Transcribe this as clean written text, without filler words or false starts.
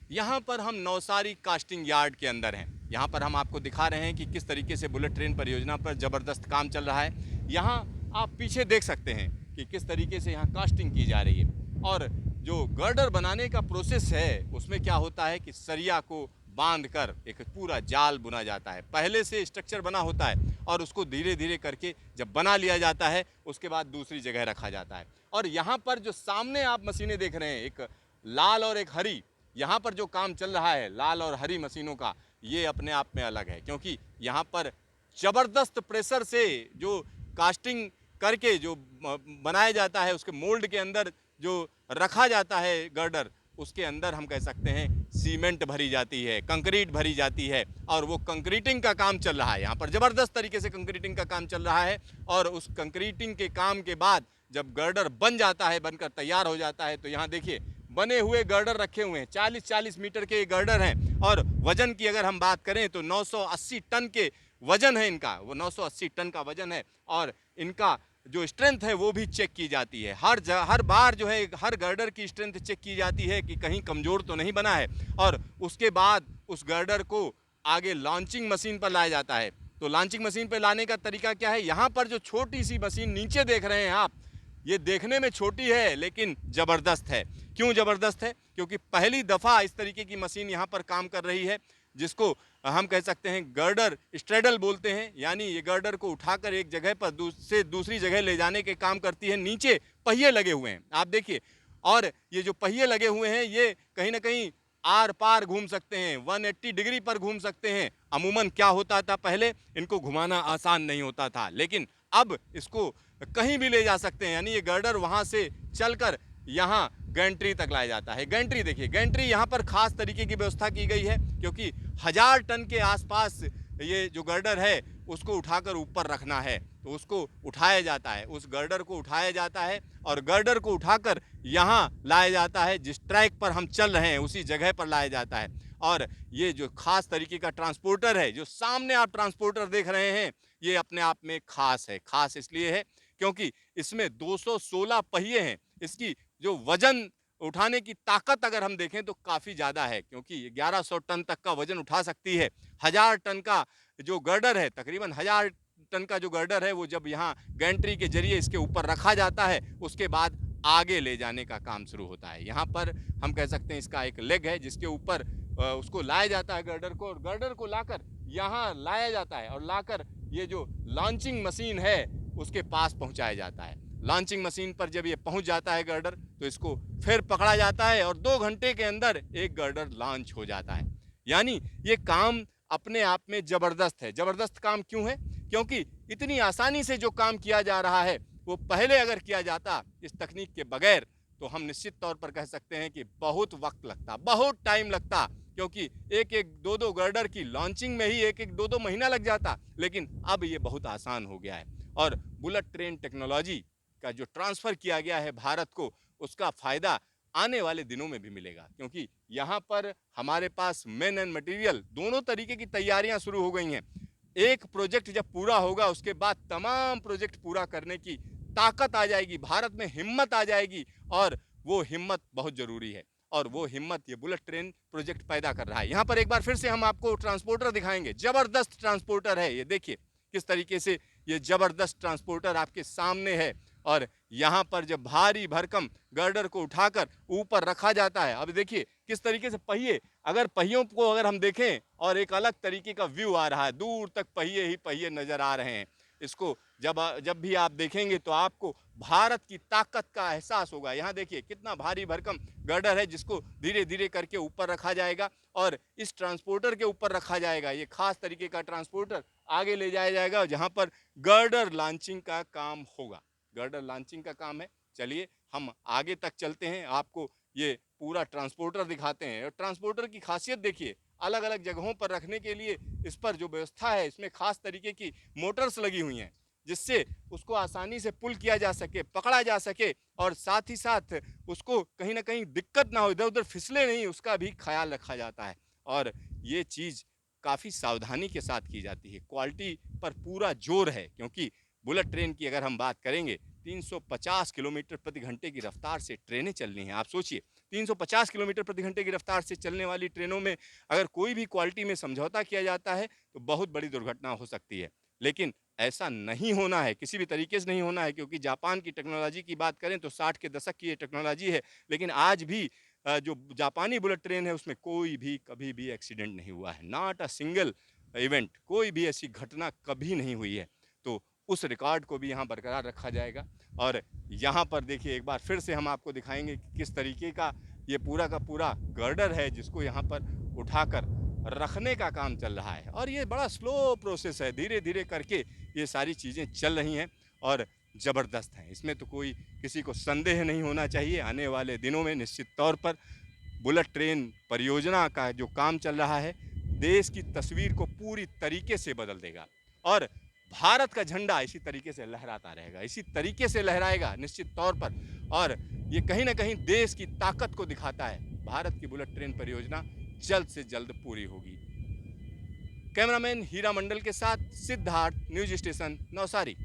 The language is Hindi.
यहाँ पर हम नवसारी कास्टिंग यार्ड के अंदर हैं। यहाँ पर हम आपको दिखा रहे हैं कि किस तरीके से बुलेट ट्रेन परियोजना पर ज़बरदस्त काम चल रहा है। यहाँ आप पीछे देख सकते हैं कि किस तरीके से यहाँ कास्टिंग की जा रही है और जो गर्डर बनाने का प्रोसेस है उसमें क्या होता है कि सरिया को बांध कर एक पूरा जाल बुना जाता है। पहले से स्ट्रक्चर बना होता है और उसको धीरे धीरे करके जब बना लिया जाता है उसके बाद दूसरी जगह रखा जाता है। और यहाँ पर जो सामने आप मशीनें देख रहे हैं, एक लाल और एक हरी, यहाँ पर जो काम चल रहा है लाल और हरी मशीनों का, ये अपने आप में अलग है क्योंकि यहाँ पर ज़बरदस्त प्रेशर से जो कास्टिंग करके जो बनाया जाता है उसके मोल्ड के अंदर जो रखा जाता है गर्डर, उसके अंदर हम कह सकते हैं सीमेंट भरी जाती है, कंक्रीट भरी जाती है और वो कंक्रीटिंग का काम चल रहा है। यहाँ पर ज़बरदस्त तरीके से कंक्रीटिंग का काम चल रहा है और उस कंक्रीटिंग के काम के बाद जब गर्डर बन जाता है, बनकर तैयार हो जाता है, तो यहाँ देखिए बने हुए गर्डर रखे हुए हैं। 40-40 मीटर के गर्डर हैं और वजन की अगर हम बात करें तो 980 टन के वजन है इनका, वो 980 टन का वजन है और इनका जो स्ट्रेंथ है वो भी चेक की जाती है। हर बार जो है हर गर्डर की स्ट्रेंथ चेक की जाती है कि कहीं कमज़ोर तो नहीं बना है और उसके बाद उस गर्डर को आगे लॉन्चिंग मशीन पर लाया जाता है। तो लॉन्चिंग मशीन पर लाने का तरीका क्या है, यहाँ पर जो छोटी सी मशीन नीचे देख रहे हैं आप, ये देखने में छोटी है लेकिन ज़बरदस्त है। क्यों ज़बरदस्त है? क्योंकि पहली दफ़ा इस तरीके की मशीन यहाँ पर काम कर रही है जिसको हम कह सकते हैं गर्डर स्ट्रेडल बोलते हैं। यानी ये गर्डर को उठाकर एक जगह पर से दूसरी जगह ले जाने के काम करती है। नीचे पहिए लगे हुए हैं आप देखिए, और ये जो पहिए लगे हुए हैं ये कहीं ना कहीं आर पार घूम सकते हैं, 180 डिग्री पर घूम सकते हैं। अमूमन क्या होता था, पहले इनको घुमाना आसान नहीं होता था लेकिन अब इसको कहीं भी ले जा सकते हैं। यानी ये गर्डर वहाँ से चलकर यहाँ गैंट्री तक लाया जाता है। गैंट्री देखिए, गैंट्री यहाँ पर खास तरीके की व्यवस्था की गई है क्योंकि 1000 टन के आसपास ये जो गर्डर है उसको उठाकर ऊपर रखना है, तो उसको उठाया जाता है, उस गर्डर को उठाया जाता है और गर्डर को उठाकर यहाँ लाया जाता है। जिस ट्रैक पर हम चल रहे हैं उसी जगह पर लाया जाता है। और ये जो खास तरीके का ट्रांसपोर्टर है, जो सामने आप ट्रांसपोर्टर देख रहे हैं, ये अपने आप में खास है। खास इसलिए है क्योंकि इसमें 216 पहिए हैं। इसकी जो वजन उठाने की ताकत अगर हम देखें तो काफ़ी ज़्यादा है क्योंकि 1100 टन तक का वजन उठा सकती है। 1000 टन का जो गर्डर है, तकरीबन 1000 टन का जो गर्डर है, वो जब यहाँ गैंट्री के जरिए इसके ऊपर रखा जाता है उसके बाद आगे ले जाने का काम शुरू होता है। यहाँ पर हम कह सकते हैं इसका एक लेग है जिसके ऊपर उसको लाया जाता है गर्डर को, और गर्डर को लाकर यहाँ लाया जाता है और लाकर ये जो लॉन्चिंग मशीन है उसके पास पहुँचाया जाता है। लॉन्चिंग मशीन पर जब ये पहुंच जाता है गर्डर, तो इसको फिर पकड़ा जाता है और 2 घंटे के अंदर एक गर्डर लॉन्च हो जाता है। यानी ये काम अपने आप में ज़बरदस्त है। ज़बरदस्त काम क्यों है? क्योंकि इतनी आसानी से जो काम किया जा रहा है वो पहले अगर किया जाता इस तकनीक के बगैर तो हम निश्चित तौर पर कह सकते हैं कि बहुत वक्त लगता, बहुत टाइम लगता, क्योंकि एक एक दो दो गर्डर की लॉन्चिंग में ही एक एक दो दो महीना लग जाता। लेकिन अब ये बहुत आसान हो गया है और बुलेट ट्रेन टेक्नोलॉजी का जो ट्रांसफ़र किया गया है भारत को, उसका फ़ायदा आने वाले दिनों में भी मिलेगा क्योंकि यहाँ पर हमारे पास मैन एंड मटेरियल दोनों तरीके की तैयारियां शुरू हो गई हैं। एक प्रोजेक्ट जब पूरा होगा उसके बाद तमाम प्रोजेक्ट पूरा करने की ताकत आ जाएगी, भारत में हिम्मत आ जाएगी और वो हिम्मत बहुत ज़रूरी है और वो हिम्मत ये बुलेट ट्रेन प्रोजेक्ट पैदा कर रहा है। यहाँ पर एक बार फिर से हम आपको ट्रांसपोर्टर दिखाएंगे। ज़बरदस्त ट्रांसपोर्टर है ये, देखिए किस तरीके से ये ज़बरदस्त ट्रांसपोर्टर आपके सामने है और यहाँ पर जब भारी भरकम गर्डर को उठाकर ऊपर रखा जाता है, अब देखिए किस तरीके से पहिए, अगर पहियों को अगर हम देखें और एक अलग तरीके का व्यू आ रहा है, दूर तक पहिए ही पहिए नजर आ रहे हैं। इसको जब जब भी आप देखेंगे तो आपको भारत की ताकत का एहसास होगा। यहाँ देखिए कितना भारी भरकम गर्डर है जिसको धीरे धीरे करके ऊपर रखा जाएगा और इस ट्रांसपोर्टर के ऊपर रखा जाएगा। ये खास तरीके का ट्रांसपोर्टर आगे ले जाया जाएगा जहाँ पर गर्डर लॉन्चिंग का काम होगा। गर्डर लॉन्चिंग का काम है। चलिए हम आगे तक चलते हैं, आपको ये पूरा ट्रांसपोर्टर दिखाते हैं। और ट्रांसपोर्टर की खासियत देखिए, अलग अलग जगहों पर रखने के लिए इस पर जो व्यवस्था है, इसमें खास तरीके की मोटर्स लगी हुई हैं जिससे उसको आसानी से पुल किया जा सके, पकड़ा जा सके और साथ ही साथ उसको कहीं ना कहीं दिक्कत ना हो, इधर उधर फिसले नहीं, उसका भी ख्याल रखा जाता है। और ये चीज़ काफ़ी सावधानी के साथ की जाती है, क्वालिटी पर पूरा जोर है क्योंकि बुलेट ट्रेन की अगर हम बात करेंगे 350 किलोमीटर प्रति घंटे की रफ्तार से ट्रेनें चल रही हैं। आप सोचिए 350 किलोमीटर प्रति घंटे की रफ्तार से चलने वाली ट्रेनों में अगर कोई भी क्वालिटी में समझौता किया जाता है तो बहुत बड़ी दुर्घटना हो सकती है। लेकिन ऐसा नहीं होना है, किसी भी तरीके से नहीं होना है, क्योंकि जापान की टेक्नोलॉजी की बात करें तो 60 के दशक की ये टेक्नोलॉजी है, लेकिन आज भी जो जापानी बुलेट ट्रेन है उसमें कोई भी कभी भी एक्सीडेंट नहीं हुआ है, नॉट अ सिंगल इवेंट, कोई भी ऐसी घटना कभी नहीं हुई है। तो उस रिकॉर्ड को भी यहाँ बरकरार रखा जाएगा। और यहाँ पर देखिए एक बार फिर से हम आपको दिखाएंगे कि किस तरीके का ये पूरा का पूरा गर्डर है जिसको यहाँ पर उठाकर रखने का काम चल रहा है। और ये बड़ा स्लो प्रोसेस है, धीरे धीरे करके ये सारी चीज़ें चल रही हैं और ज़बरदस्त हैं। इसमें तो कोई किसी को संदेह नहीं होना चाहिए, आने वाले दिनों में निश्चित तौर पर बुलेट ट्रेन परियोजना का जो काम चल रहा है देश की तस्वीर को पूरी तरीके से बदल देगा। और भारत का झंडा इसी तरीके से लहराता रहेगा, इसी तरीके से लहराएगा निश्चित तौर पर। और ये कहीं ना कहीं देश की ताकत को दिखाता है। भारत की बुलेट ट्रेन परियोजना जल्द से जल्द पूरी होगी। कैमरामैन हीरा मंडल के साथ सिद्धार्थ, न्यूज स्टेशन नवसारी।